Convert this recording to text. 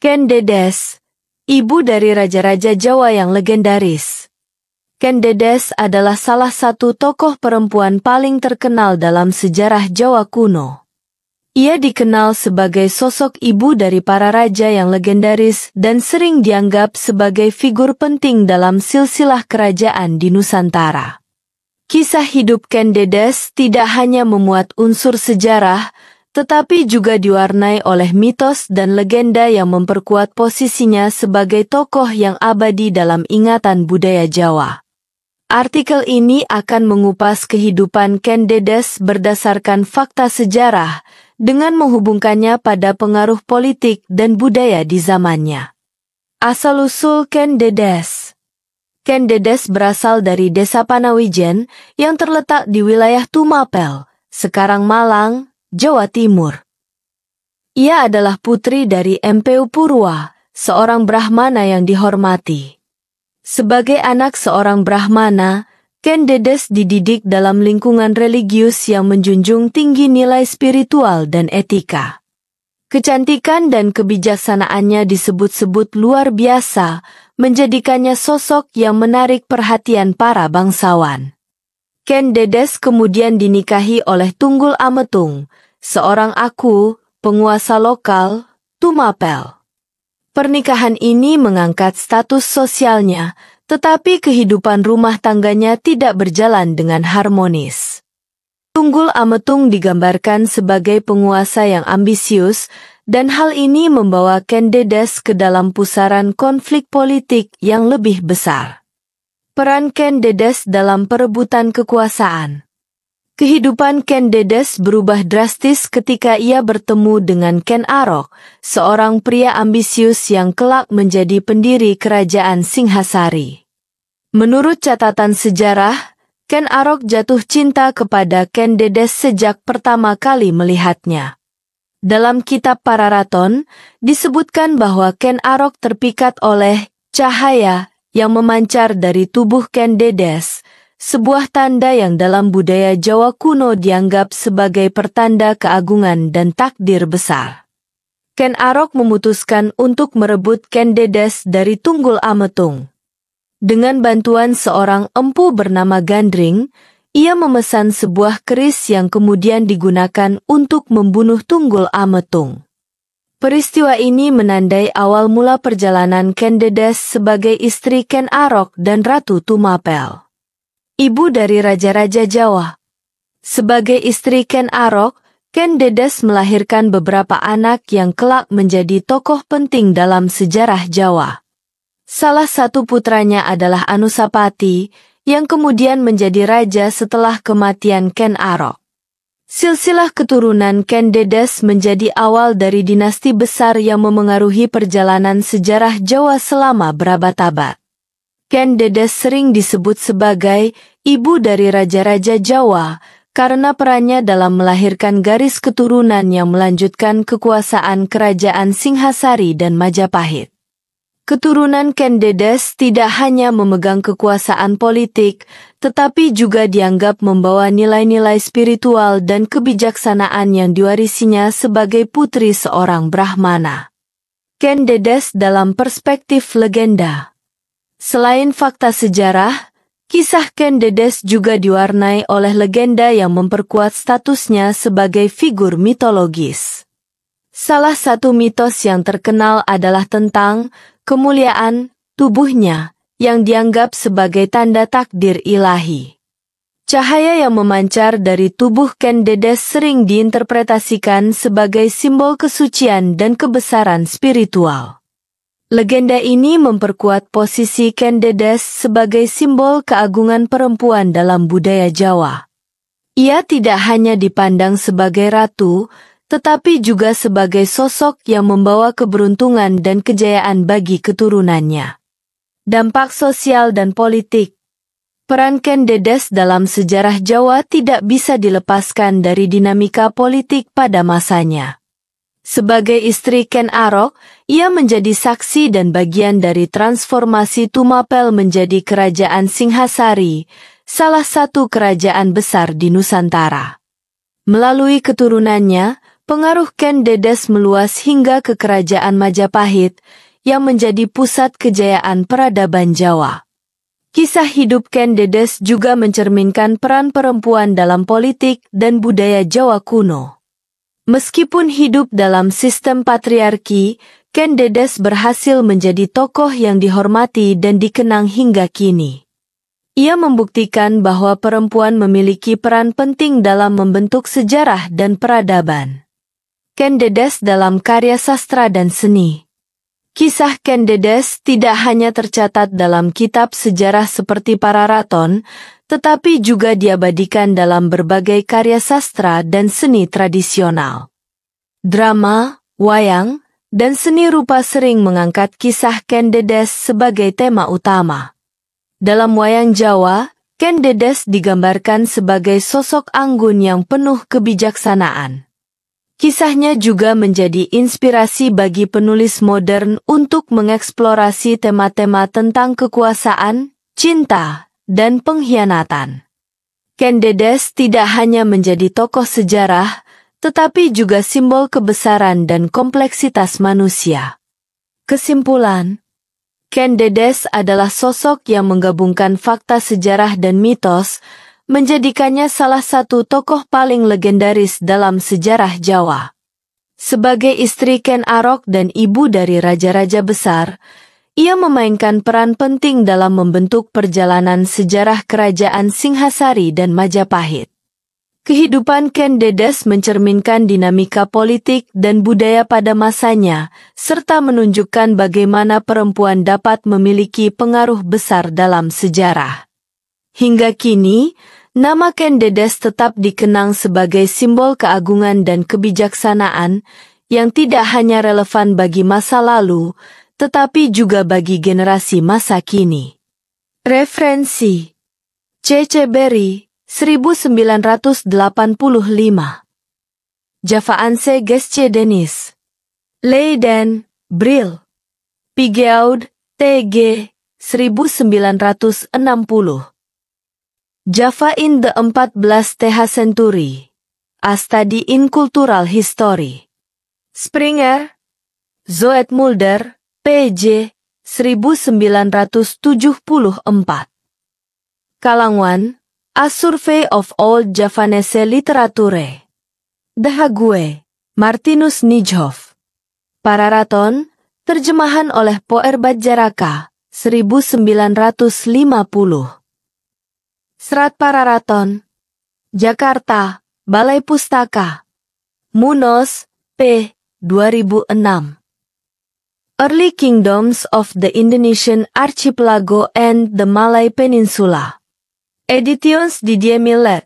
Ken Dedes, ibu dari raja-raja Jawa yang legendaris. Ken Dedes adalah salah satu tokoh perempuan paling terkenal dalam sejarah Jawa kuno. Ia dikenal sebagai sosok ibu dari para raja yang legendaris dan sering dianggap sebagai figur penting dalam silsilah kerajaan di Nusantara. Kisah hidup Ken Dedes tidak hanya memuat unsur sejarah, tetapi juga diwarnai oleh mitos dan legenda yang memperkuat posisinya sebagai tokoh yang abadi dalam ingatan budaya Jawa. Artikel ini akan mengupas kehidupan Ken Dedes berdasarkan fakta sejarah, dengan menghubungkannya pada pengaruh politik dan budaya di zamannya. Asal-usul Ken Dedes. Ken Dedes berasal dari Desa Panawijen yang terletak di wilayah Tumapel, sekarang Malang, Jawa Timur. Ia adalah putri dari Mpu Purwa, seorang Brahmana yang dihormati. Sebagai anak seorang Brahmana, Ken Dedes dididik dalam lingkungan religius yang menjunjung tinggi nilai spiritual dan etika. Kecantikan dan kebijaksanaannya disebut-sebut luar biasa, menjadikannya sosok yang menarik perhatian para bangsawan. Ken Dedes kemudian dinikahi oleh Tunggul Ametung, seorang aku, penguasa lokal, Tumapel. Pernikahan ini mengangkat status sosialnya, tetapi kehidupan rumah tangganya tidak berjalan dengan harmonis. Tunggul Ametung digambarkan sebagai penguasa yang ambisius, dan hal ini membawa Ken Dedes ke dalam pusaran konflik politik yang lebih besar. Peran Ken Dedes dalam perebutan kekuasaan. Kehidupan Ken Dedes berubah drastis ketika ia bertemu dengan Ken Arok, seorang pria ambisius yang kelak menjadi pendiri kerajaan Singhasari. Menurut catatan sejarah, Ken Arok jatuh cinta kepada Ken Dedes sejak pertama kali melihatnya. Dalam kitab Pararaton, disebutkan bahwa Ken Arok terpikat oleh cahaya yang memancar dari tubuh Ken Dedes, sebuah tanda yang dalam budaya Jawa kuno dianggap sebagai pertanda keagungan dan takdir besar. Ken Arok memutuskan untuk merebut Ken Dedes dari Tunggul Ametung. Dengan bantuan seorang empu bernama Gandring, ia memesan sebuah keris yang kemudian digunakan untuk membunuh Tunggul Ametung. Peristiwa ini menandai awal mula perjalanan Ken Dedes sebagai istri Ken Arok dan Ratu Tumapel, ibu dari raja-raja Jawa. Sebagai istri Ken Arok, Ken Dedes melahirkan beberapa anak yang kelak menjadi tokoh penting dalam sejarah Jawa. Salah satu putranya adalah Anusapati, yang kemudian menjadi raja setelah kematian Ken Arok. Silsilah keturunan Ken Dedes menjadi awal dari dinasti besar yang memengaruhi perjalanan sejarah Jawa selama berabad-abad. Ken Dedes sering disebut sebagai ibu dari raja-raja Jawa karena perannya dalam melahirkan garis keturunan yang melanjutkan kekuasaan kerajaan Singhasari dan Majapahit. Keturunan Ken Dedes tidak hanya memegang kekuasaan politik, tetapi juga dianggap membawa nilai-nilai spiritual dan kebijaksanaan yang diwarisinya sebagai putri seorang Brahmana. Ken Dedes dalam perspektif legenda. Selain fakta sejarah, kisah Ken Dedes juga diwarnai oleh legenda yang memperkuat statusnya sebagai figur mitologis. Salah satu mitos yang terkenal adalah tentang kemuliaan tubuhnya yang dianggap sebagai tanda takdir ilahi. Cahaya yang memancar dari tubuh Ken Dedes sering diinterpretasikan sebagai simbol kesucian dan kebesaran spiritual. Legenda ini memperkuat posisi Ken Dedes sebagai simbol keagungan perempuan dalam budaya Jawa. Ia tidak hanya dipandang sebagai ratu, tetapi juga sebagai sosok yang membawa keberuntungan dan kejayaan bagi keturunannya. Dampak sosial dan politik. Peran Ken Dedes dalam sejarah Jawa tidak bisa dilepaskan dari dinamika politik pada masanya. Sebagai istri Ken Arok, ia menjadi saksi dan bagian dari transformasi Tumapel menjadi kerajaan Singhasari, salah satu kerajaan besar di Nusantara. Melalui keturunannya, pengaruh Ken Dedes meluas hingga ke Kerajaan Majapahit yang menjadi pusat kejayaan peradaban Jawa. Kisah hidup Ken Dedes juga mencerminkan peran perempuan dalam politik dan budaya Jawa kuno. Meskipun hidup dalam sistem patriarki, Ken Dedes berhasil menjadi tokoh yang dihormati dan dikenang hingga kini. Ia membuktikan bahwa perempuan memiliki peran penting dalam membentuk sejarah dan peradaban. Ken Dedes dalam karya sastra dan seni. Kisah Ken Dedes tidak hanya tercatat dalam kitab sejarah seperti Pararaton, tetapi juga diabadikan dalam berbagai karya sastra dan seni tradisional. Drama, wayang, dan seni rupa sering mengangkat kisah Ken Dedes sebagai tema utama. Dalam wayang Jawa, Ken Dedes digambarkan sebagai sosok anggun yang penuh kebijaksanaan. Kisahnya juga menjadi inspirasi bagi penulis modern untuk mengeksplorasi tema-tema tentang kekuasaan, cinta, dan pengkhianatan. Ken Dedes tidak hanya menjadi tokoh sejarah, tetapi juga simbol kebesaran dan kompleksitas manusia. Kesimpulan, Ken Dedes adalah sosok yang menggabungkan fakta sejarah dan mitos, menjadikannya salah satu tokoh paling legendaris dalam sejarah Jawa. Sebagai istri Ken Arok dan ibu dari raja-raja besar, ia memainkan peran penting dalam membentuk perjalanan sejarah kerajaan Singhasari dan Majapahit. Kehidupan Ken Dedes mencerminkan dinamika politik dan budaya pada masanya, serta menunjukkan bagaimana perempuan dapat memiliki pengaruh besar dalam sejarah. Hingga kini, nama Ken Dedes tetap dikenang sebagai simbol keagungan dan kebijaksanaan yang tidak hanya relevan bagi masa lalu, tetapi juga bagi generasi masa kini. Referensi: C.C. Berry, 1985. Javaanse Gesche Denis. Leiden, Brill. Pigeaud, T.G., 1960. Java in the 14th century. A Study in Cultural History. Springer, Zoet Mulder, P.J., 1974. Kalangwan, A Survey of Old Javanese Literature. The Hague, Martinus Nijhoff. Pararaton, terjemahan oleh Poer Badjaraka, 1950. Serat Pararaton, Jakarta, Balai Pustaka. Munoz, P. 2006. Early Kingdoms of the Indonesian Archipelago and the Malay Peninsula. Editions Didier Millet.